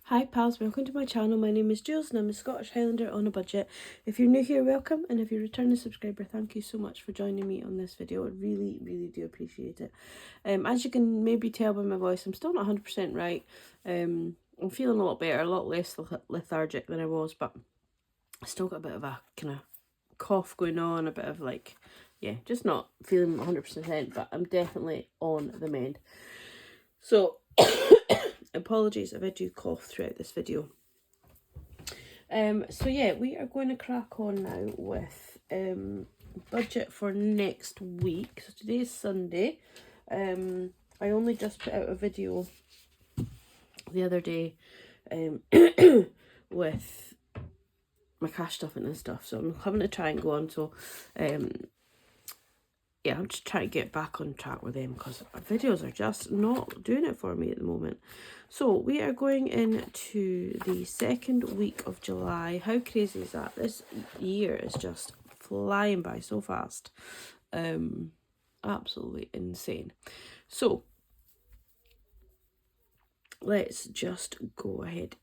Hi pals, welcome to my channel. My name is Julz and I'm a Scottish Highlander on a budget. If you're new here, welcome, and if you're a returning subscriber, thank you so much for joining me on this video. I really do appreciate it. As you can maybe tell by my voice, I'm still not 100% right. I'm feeling a lot better, a lot less lethargic than I was, but I still got a bit of a kind of cough going on, a bit of like, yeah, just not feeling 100%, but I'm definitely on the mend. So apologies if I do cough throughout this video. So yeah, we are going to crack on now with budget for next week. So today is Sunday. I only just put out a video the other day with my cash stuffing and stuff, so I'm having to try and go on. So yeah, I'm just trying to get back on track with them because videos are just not doing it for me at the moment. So we are going into the second week of July. How crazy is that? This year is just flying by so fast. Absolutely insane. So let's just go ahead.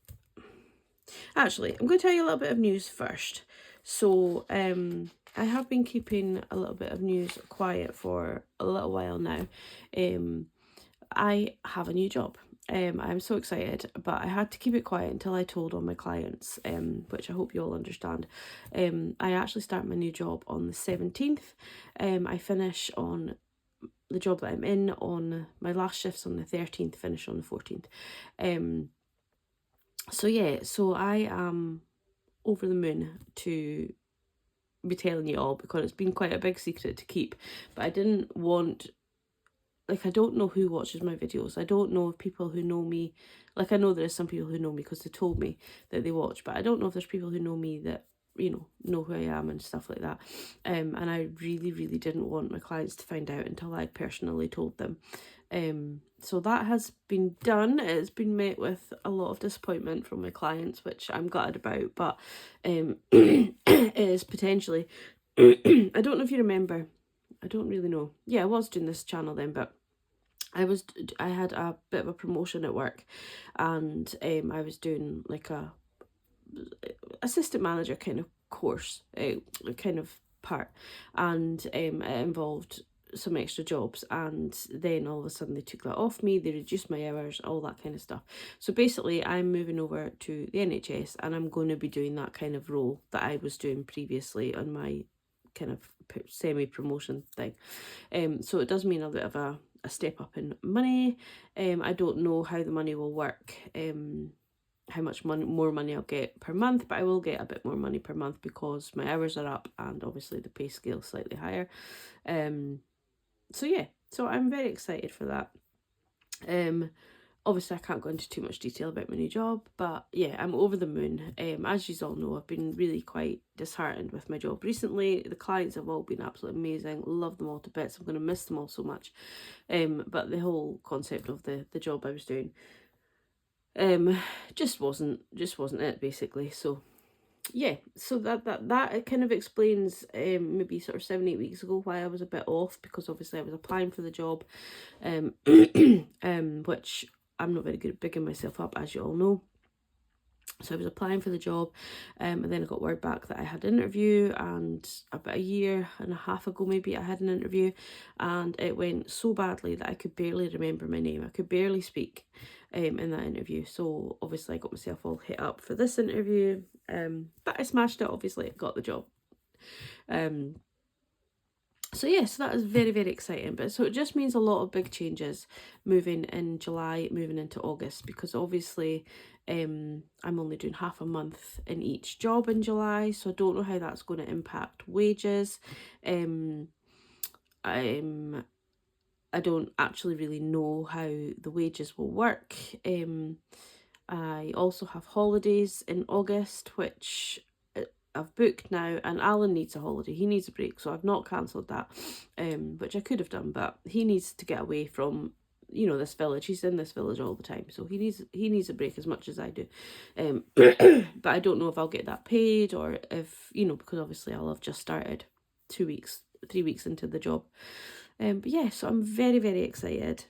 Actually, I'm going to tell you a little bit of news first. So I have been keeping a little bit of news quiet for a little while now. I have a new job. I'm so excited, but I had to keep it quiet until I told all my clients, which I hope you all understand. I actually start my new job on the 17th. I finish on the job that I'm in on my last shift's on the 13th, finish on the 14th. So yeah, so I am over the moon to be telling you all because it's been quite a big secret to keep, but I didn't want, like, I don't know who watches my videos. I don't know if people who know me, like, I know there is some people who know me because they told me that they watch, but I don't know if there's people who know me that, you know who I am and stuff like that. And I really didn't want my clients to find out until I personally told them. So that has been done. It's been met with a lot of disappointment from my clients, which I'm gutted about, but it is potentially I don't know if you remember, I don't really know. Yeah, I was doing this channel then, but I had a bit of a promotion at work, and I was doing like a assistant manager kind of course, kind of part, and it involved some extra jobs, and then all of a sudden they took that off me, they reduced my hours, all that kind of stuff. So basically I'm moving over to the NHS and I'm going to be doing that kind of role that I was doing previously on my kind of semi-promotion thing. So it does mean a bit of a step up in money. I don't know how the money will work, how much more money I'll get per month, but I will get a bit more money per month because my hours are up and obviously the pay scale is slightly higher. So yeah, so I'm very excited for that. Obviously I can't go into too much detail about my new job, but yeah, I'm over the moon. As you all know, I've been really quite disheartened with my job recently. The clients have all been absolutely amazing, love them all to bits. I'm going to miss them all so much. But the whole concept of the job I was doing just wasn't it, basically. So yeah, so that kind of explains maybe sort of 7-8 weeks ago why I was a bit off, because obviously I was applying for the job, which I'm not very good at bigging myself up, as you all know. So I was applying for the job, and then I got word back that I had an interview, and about a year and a half ago maybe I had an interview, and it went so badly that I could barely remember my name. I could barely speak in that interview. So obviously I got myself all hit up for this interview, but I smashed it. Obviously I got the job. So yeah, so that is very exciting. But so it just means a lot of big changes moving in July, moving into August, because obviously I'm only doing half a month in each job in July, so I don't know how that's going to impact wages. I don't actually really know how the wages will work. I also have holidays in August, which I've booked now, and Alan needs a holiday. He needs a break, so I've not cancelled that, which I could have done, but he needs to get away from, you know, this village. He's in this village all the time, so he needs a break as much as I do. But I don't know if I'll get that paid, or if, you know, because obviously I'll have just started 3 weeks into the job. But yeah, so I'm very excited.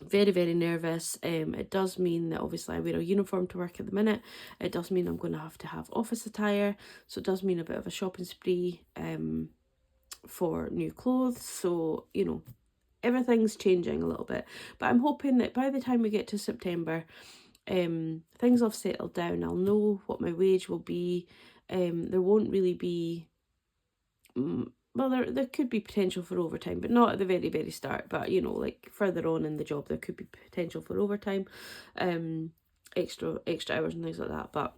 Very, very nervous. It does mean that obviously I wear a uniform to work at the minute. It does mean I'm going to have office attire. So it does mean a bit of a shopping spree for new clothes. So, you know, everything's changing a little bit. But I'm hoping that by the time we get to September, things have settled down. I'll know what my wage will be. There won't really be... well, there could be potential for overtime, but not at the very, very start. But, you know, like further on in the job, there could be potential for overtime, extra hours and things like that. But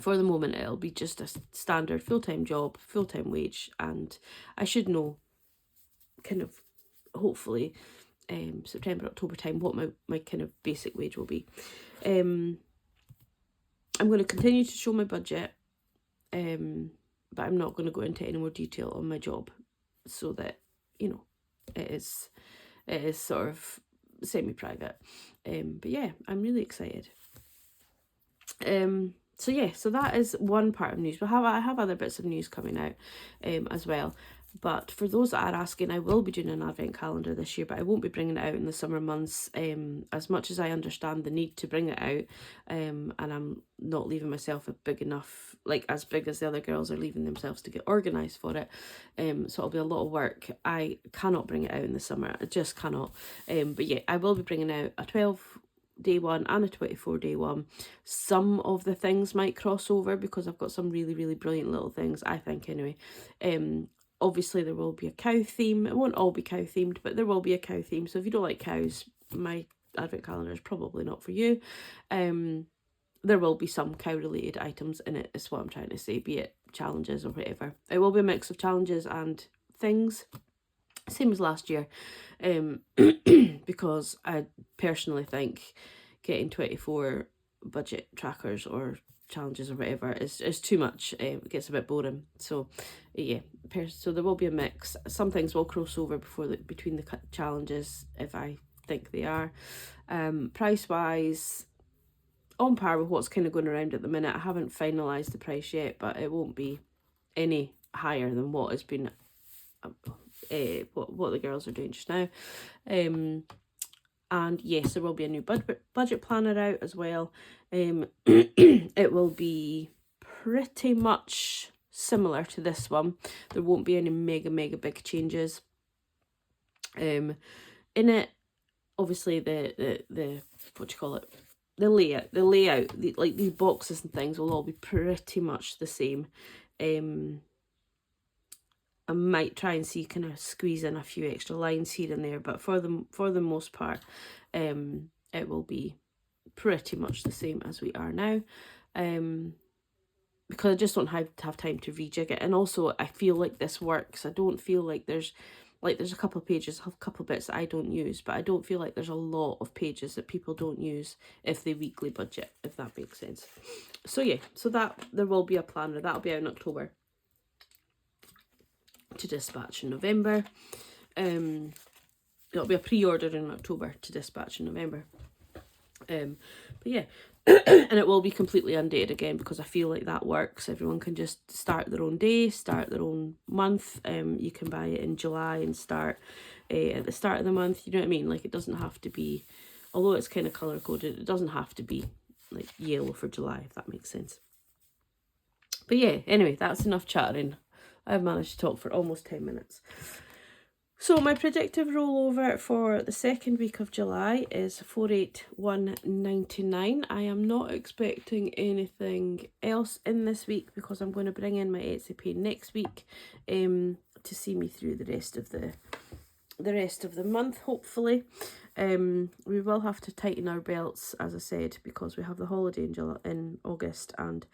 for the moment, it'll be just a standard full-time job, full-time wage. And I should know kind of, hopefully, September, October time, what my kind of basic wage will be. I'm going to continue to show my budget, but I'm not going to go into any more detail on my job, so that, you know, it is sort of semi-private. But yeah, I'm really excited. So yeah, so that is one part of news. But I have other bits of news coming out as well. But for those that are asking, I will be doing an advent calendar this year, but I won't be bringing it out in the summer months. As much as I understand the need to bring it out, and I'm not leaving myself a big enough, like as big as the other girls are leaving themselves to get organised for it. So it'll be a lot of work. I cannot bring it out in the summer. I just cannot. But yeah, I will be bringing out a 12-day one and a 24-day one. Some of the things might cross over because I've got some really, really brilliant little things, I think anyway. Obviously there will be a cow theme. It won't all be cow themed, but there will be a cow theme. So if you don't like cows, my advent calendar is probably not for you. There will be some cow related items in it, is what I'm trying to say, be it challenges or whatever. It will be a mix of challenges and things, same as last year, because I personally think getting 24 budget trackers or challenges or whatever is too much. It gets a bit boring. So yeah, so there will be a mix. Some things will cross over between the challenges if I think they are. Price wise, on par with what's kind of going around at the minute. I haven't finalised the price yet, but it won't be any higher than what has been what the girls are doing just now. And yes, there will be a new budget planner out as well. It will be pretty much similar to this one. There won't be any mega big changes. In it, obviously the what do you call it? The layout, like these boxes and things will all be pretty much the same. I might try and see, kind of squeeze in a few extra lines here and there, but for the most part, it will be pretty much the same as we are now. Because I just don't have time to rejig it, and also I feel like this works. I don't feel like there's a couple of pages, a couple of bits that I don't use, but I don't feel like there's a lot of pages that people don't use if they weekly budget, if that makes sense. So yeah, so that there will be a planner that'll be out in October to dispatch in November. It'll be a pre-order in October to dispatch in November. But yeah, and it will be completely undated again, because I feel like that works. Everyone can just start their own day, start their own month. You can buy it in July and start at the start of the month. You know what I mean? Like, it doesn't have to be, although it's kind of color coded, it doesn't have to be like yellow for July, if that makes sense. But yeah, anyway, that's enough chattering. I've managed to talk for almost 10 minutes. So my predictive rollover for the second week of July is 481.99. I am not expecting anything else in this week, because I'm going to bring in my Etsy pay next week to see me through the rest of the month, hopefully. We will have to tighten our belts, as I said, because we have the holiday in August, and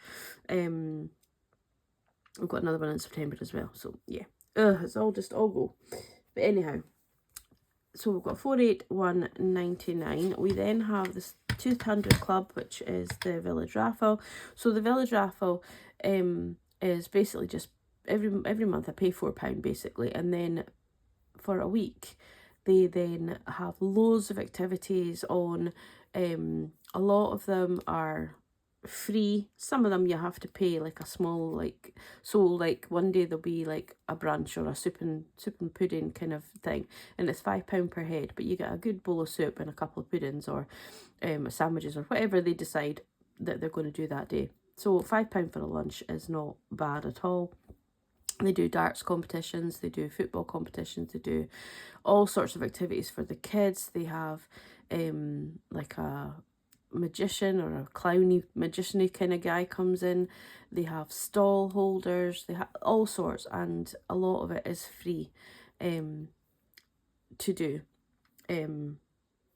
I've got another one in September as well. So yeah, it's all go. But anyhow, so we've got 481.99. We then have this 200 Club, which is the village raffle. So the village raffle is basically just every month I pay £4 basically, and then for a week they then have loads of activities on. A lot of them are free. Some of them you have to pay like a small, like, so like one day there'll be like a brunch or a soup and pudding kind of thing, and it's £5 per head, but you get a good bowl of soup and a couple of puddings or sandwiches or whatever they decide that they're going to do that day. So £5 for a lunch is not bad at all. They do darts competitions, they do football competitions, they do all sorts of activities for the kids. They have like a magician or a clowny magician-y kind of guy comes in. They have stall holders, they have all sorts, and a lot of it is free to do.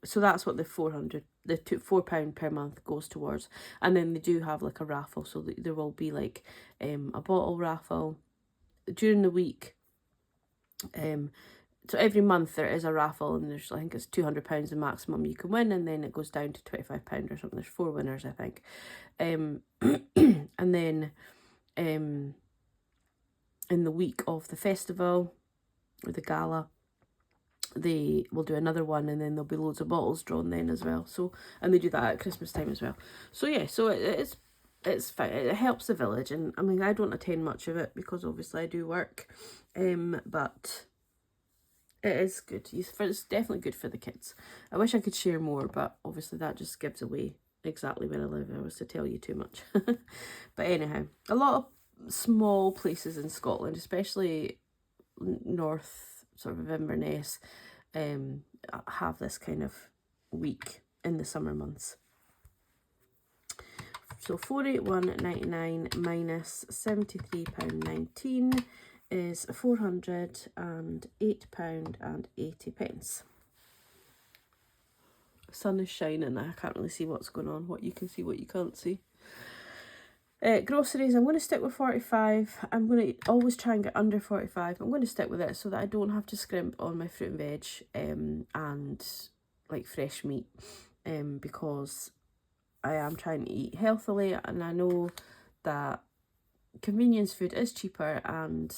So that's what the £4 per month goes towards. And then they do have like a raffle, so there will be like a bottle raffle during the week. So every month there is a raffle, and there's, I think it's £200 the maximum you can win, and then it goes down to £25 or something. There's 4 winners, I think. And then in the week of the festival or the gala, they will do another one, and then there'll be loads of bottles drawn then as well. So, and they do that at Christmas time as well. So yeah, so it's fine. It helps the village, and I mean, I don't attend much of it because obviously I do work, but it is good. It's definitely good for the kids. I wish I could share more, but obviously that just gives away exactly where I live if I was to tell you too much. But anyhow, a lot of small places in Scotland, especially north, sort of Inverness, have this kind of week in the summer months. So £481.99 minus £73.19 is £408.80. Sun is shining. I can't really see what's going on. What you can see, what you can't see. Groceries, I'm going to stick with 45. I'm going to always try and get under 45. I'm going to stick with it so that I don't have to scrimp on my fruit and veg and like fresh meat, because I am trying to eat healthily, and I know that convenience food is cheaper, and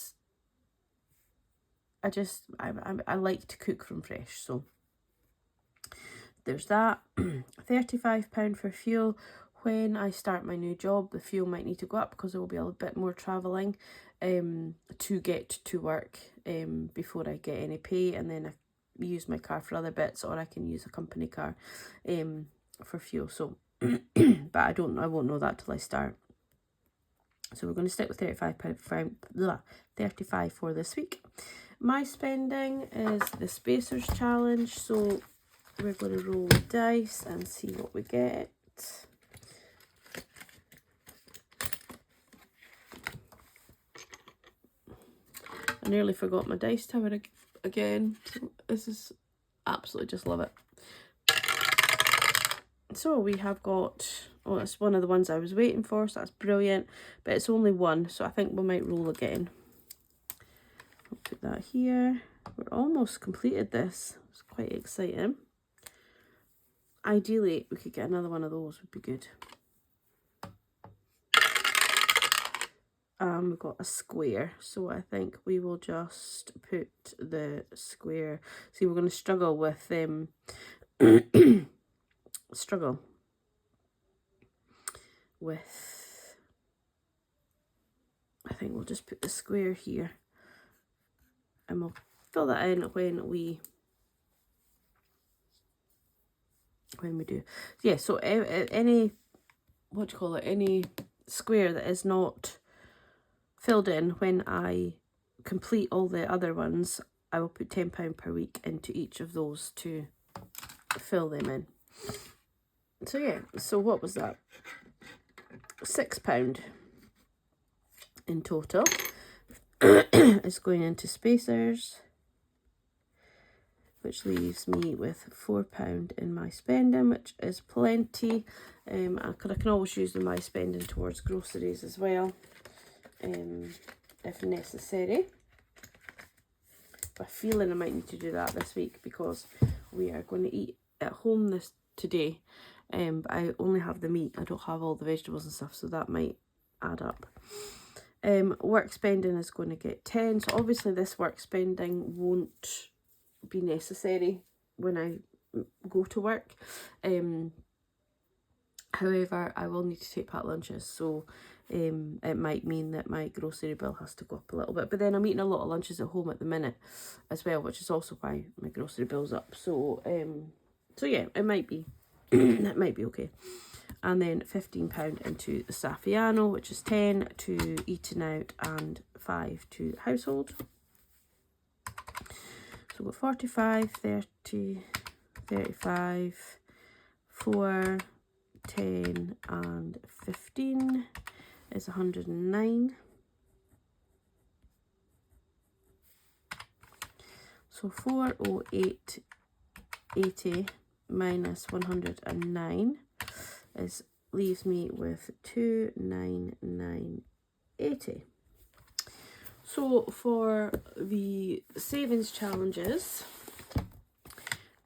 I like to cook from fresh. So there's that. £35 for fuel. When I start my new job, the fuel might need to go up because there will be a bit more travelling to get to work before I get any pay, and then I use my car for other bits, or I can use a company car for fuel. So but I won't know that till I start. So we're going to stick with £35 for this week. My spending is the Spacers Challenge, so we're going to roll the dice and see what we get. I nearly forgot my dice tower again. So this is absolutely, just love it. So we have got, oh, it's one of the ones I was waiting for, so that's brilliant. But it's only one, so I think we might roll again. I'll put that here. We're almost completed this. It's quite exciting. Ideally, we could get another one of those, would be good. We've got a square, so I think we will just put the square. See, we're going to struggle with struggle with, I think we'll just put the square here, and we'll fill that in when we do. Yeah, so any, what do you call it, any square that is not filled in when I complete all the other ones, I will put £10 per week into each of those to fill them in. So yeah, so what was that? £6 in total is going into Spacers, which leaves me with £4 in my spending, which is plenty. I can always use my spending towards groceries as well, if necessary. I have a feeling I might need to do that this week because we are going to eat at home today. But I only have the meat. I don't have all the vegetables and stuff, so that might add up. Work spending is going to get 10. So obviously this work spending won't be necessary when I go to work. However, I will need to take packed lunches, so it might mean that my grocery bill has to go up a little bit. But then I'm eating a lot of lunches at home at the minute as well, which is also why my grocery bill's up. So yeah, it might be it might be okay. And then £15 into the Saffiano, which is 10 to eating out and 5 to household. So we've got 45, 30, 35, 4, 10 and 15 is 109. So 408.80 minus 109 leaves me with 299.80. So for the savings challenges,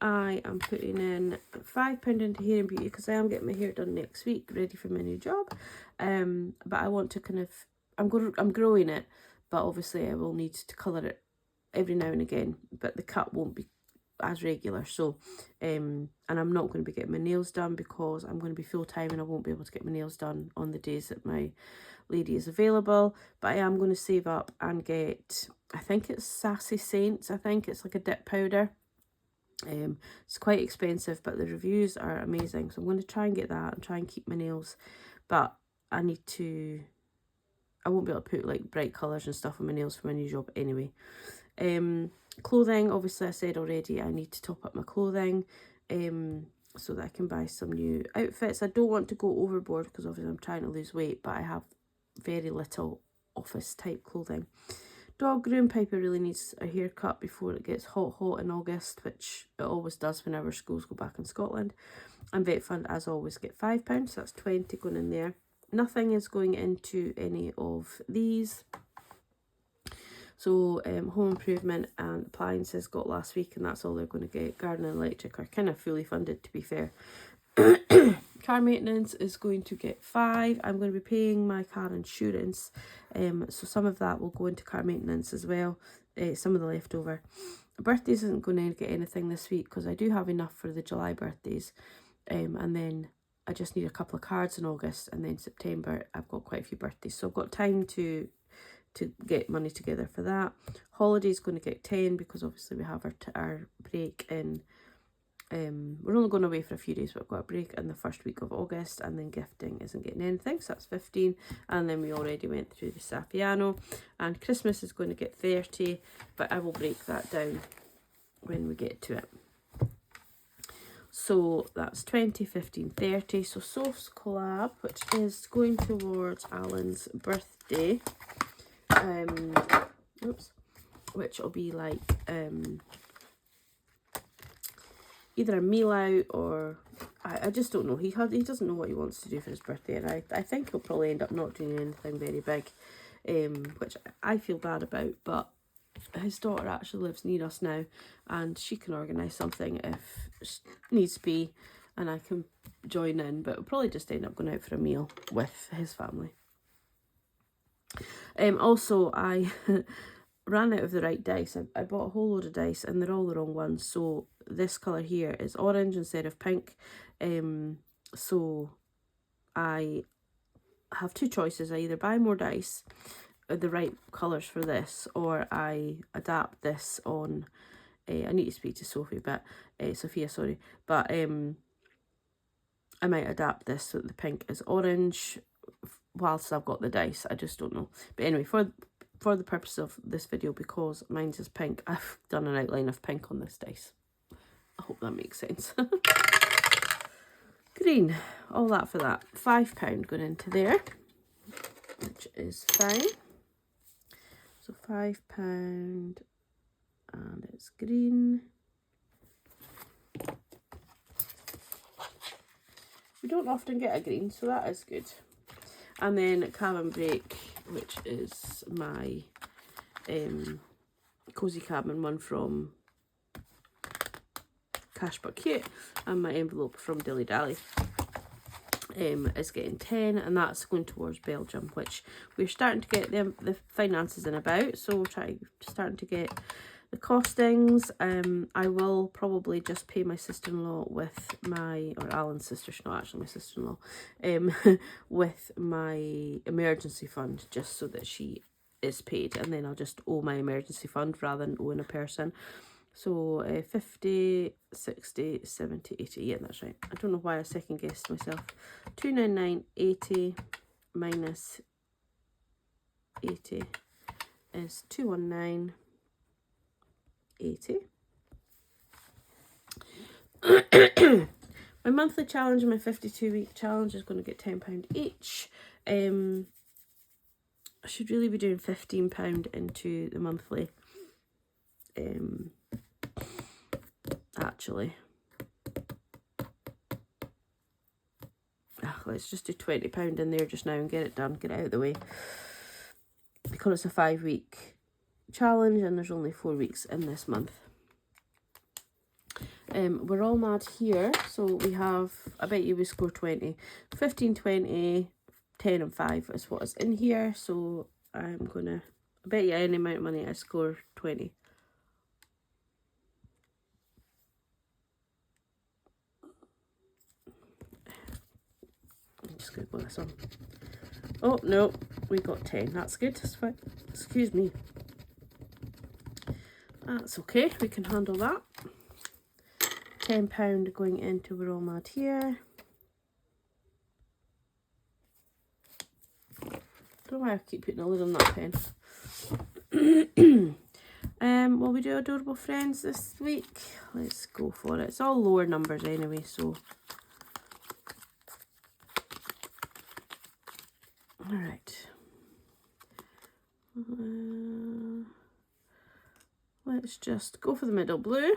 I am putting in £5 into hair and beauty because I am getting my hair done next week, ready for my new job. But I want to kind of, I'm growing it, but obviously I will need to colour it every now and again, but the cut won't be as regular. So and I'm not going to be getting my nails done because I'm going to be full-time and I won't be able to get my nails done on the days that my lady is available. But I am going to save up and get, I think it's Sassy Saints, I think it's like a dip powder. It's quite expensive, but the reviews are amazing, so I'm going to try and get that and try and keep my nails. But I won't be able to put like bright colours and stuff on my nails for my new job anyway. Clothing, obviously I said already I need to top up my clothing so that I can buy some new outfits. I don't want to go overboard because obviously I'm trying to lose weight, but I have very little office type clothing. Dog groom, Piper really needs a haircut before it gets hot in August, which it always does whenever schools go back in Scotland. And vet fund, as always, get £5, so that's 20 going in there. Nothing is going into any of these. So home improvement and appliances got last week, and that's all they're going to get. Garden and electric are kind of fully funded, to be fair. Car maintenance is going to get £5. I'm going to be paying my car insurance, so some of that will go into car maintenance as well, some of the leftover. Birthdays isn't going to get anything this week because I do have enough for the July birthdays, and then I just need a couple of cards in August, and then September I've got quite a few birthdays, so I've got time to get money together for that. Holidays going to get 10 because obviously we have our break in. We're only going away for a few days, but I've got a break in the first week of August, and then gifting isn't getting anything, so that's 15. And then we already went through the Saffiano, and Christmas is going to get 30, but I will break that down when we get to it. So that's 20, 15, 30. So Soph's collab, which is going towards Alan's birthday, which will be like either a meal out or I just don't know. He doesn't know what he wants to do for his birthday, and I think he'll probably end up not doing anything very big, which I feel bad about. But his daughter actually lives near us now, and she can organise something if needs be, and I can join in. But we'll probably just end up going out for a meal with his family. Also, I ran out of the right dice. I bought a whole load of dice and they're all the wrong ones. So this colour here is orange instead of pink. So I have two choices. I either buy more dice, the right colours for this, or I adapt this on. I need to speak to Sophia, but I might adapt this so that the pink is orange whilst I've got the dice. I just don't know. But anyway, for the purpose of this video, because mine's is pink, I've done an outline of pink on this dice. I hope that makes sense. Green, all that for that. £5 going into there, which is fine. So £5, and it's green. We don't often get a green, so that is good. And then cabin break, which is my cozy cabin one from Cash But Cute, and my envelope from Dilly Dally is getting 10, and that's going towards Belgium, which we're starting to get the finances in about. So we're starting to get The costings, I will probably just pay my sister-in-law with my, or Alan's sister, she's not actually my sister-in-law, with my emergency fund, just so that she is paid, and then I'll just owe my emergency fund rather than owing a person. So 50, 60, 70, 80, yeah, that's right. I don't know why I second guessed myself. 299.80 minus 80 is 219.80. My monthly challenge and my 52-week challenge is going to get £10 each. I should really be doing £15 into the monthly. Actually, let's just do £20 in there just now and get it done, get it out of the way, because it's a 5-week challenge and there's only 4 weeks in this month. We're all mad here, so we have, I bet you we score 20, 15, 20, 10 and 5 is what is in here, so I'm gonna, I bet you any amount of money I score 20. I'm just gonna go this on. Oh no, we got 10, that's good, that's fine, excuse me. That's okay, we can handle that. £10 going into We're All Mad here. Don't know why I keep putting a lid on that pen. Will we do Adorable Friends this week? Let's go for it. It's all lower numbers anyway, so. Alright. Let's just go for the middle blue.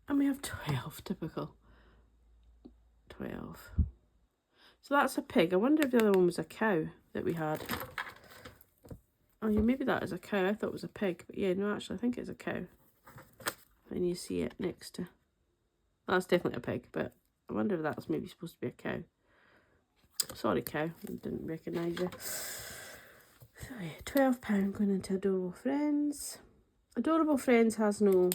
And we have 12, typical. 12. So that's a pig. I wonder if the other one was a cow that we had. Oh yeah, maybe that is a cow. I thought it was a pig. But yeah, no, actually I think it's a cow. And you see it next to... That's definitely a pig, but I wonder if that's maybe supposed to be a cow. Sorry, cow. I didn't recognise you. So yeah, £12 going into Adorable Friends. Adorable Friends has no...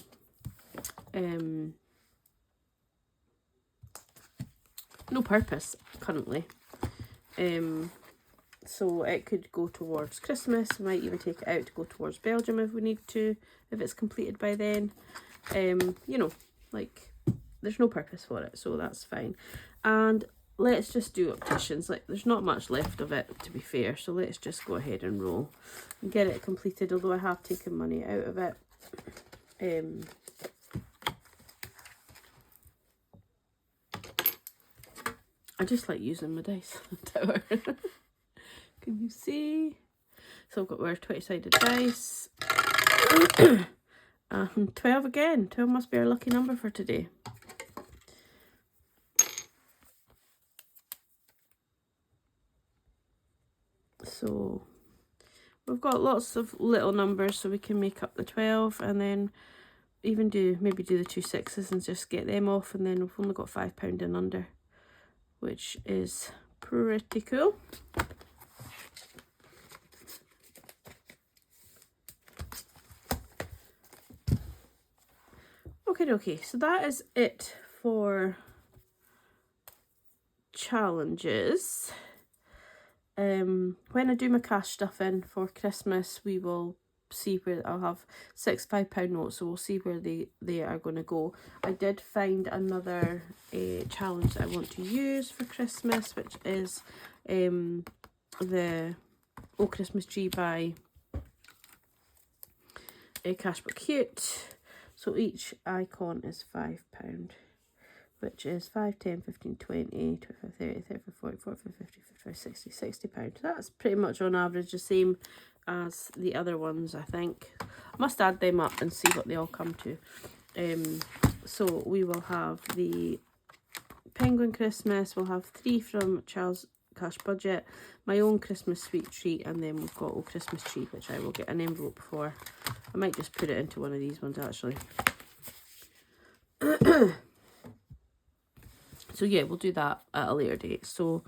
no purpose currently, so it could go towards Christmas. We might even take it out to go towards Belgium if we need to, if it's completed by then. You know, like, there's no purpose for it, so that's fine. And let's just do opticians. Like, there's not much left of it, to be fair, so let's just go ahead and roll and get it completed, although I have taken money out of it. I just like using my dice tower. Can you see? So I've got our 20-sided dice. 12 again. 12 must be our lucky number for today. So we've got lots of little numbers, so we can make up the 12 and then even maybe do the 2 6s and just get them off, and then we've only got £5 in under, which is pretty cool. Okay, so that is it for challenges. When I do my cash stuff in for Christmas, we will see where I'll have 6 £5 notes, so we'll see where they are going to go. I did find another challenge that I want to use for Christmas, which is the Oh Christmas Tree by Cash But Cute. So each icon is £5, which is 5, 10, 15, 20, 25, 30, 35, 40, 45, 50, 55, 60, £60. That's pretty much on average the same as the other ones, I think. I must add them up and see what they all come to. So we will have the Penguin Christmas, we'll have 3 from Charles Cash Budget, my own Christmas Sweet Treat, and then we've got Oh Christmas Tree, which I will get an envelope for. I might just put it into one of these ones actually. So yeah, we'll do that at a later date. So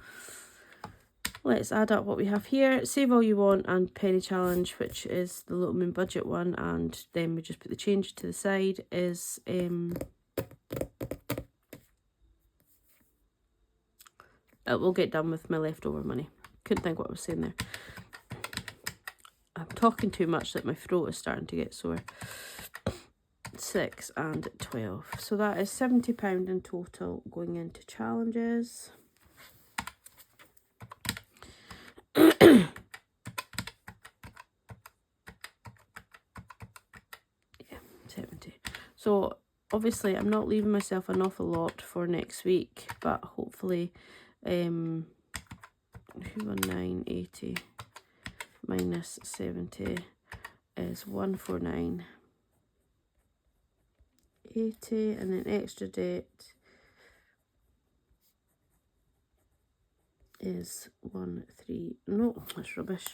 let's add up what we have here. Save All You Want and Penny Challenge, which is the Little Moon budget one, and then we just put the change to the side, is we'll get done with my leftover money. Couldn't think what I was saying there. I'm talking too much that my throat is starting to get sore. 6 and 12. So that is £70 in total going into challenges. Yeah, 70. So obviously I'm not leaving myself an awful lot for next week, but hopefully 219.80 minus 70 is 149.80, and then extra debt is no, that's rubbish,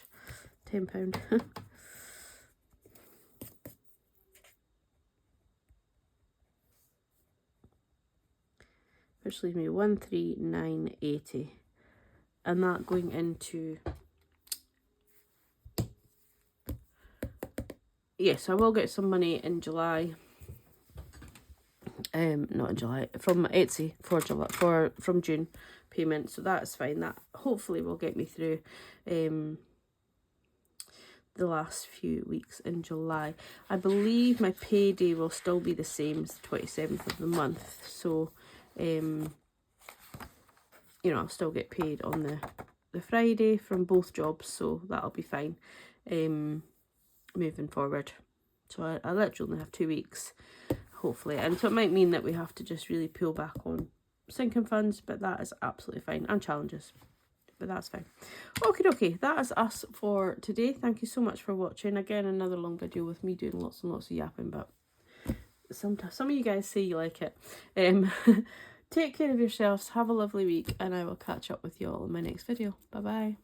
£10. Which leaves me 139.80, and that going into, yes, I will get some money in July. Not in July, from Etsy for July, from June payment, so that's fine. That hopefully will get me through the last few weeks in July. I believe my payday will still be the same as the 27th of the month, so you know, I'll still get paid on the Friday from both jobs, so that'll be fine moving forward. So I literally only have 2 weeks, hopefully, and so it might mean that we have to just really pull back on sinking funds, but that is absolutely fine, and challenges, but that's fine. Okay, that is us for today. Thank you so much for watching. Again, another long video with me doing lots and lots of yapping, but sometimes some of you guys say you like it. Take care of yourselves, have a lovely week, and I will catch up with you all in my next video. Bye bye.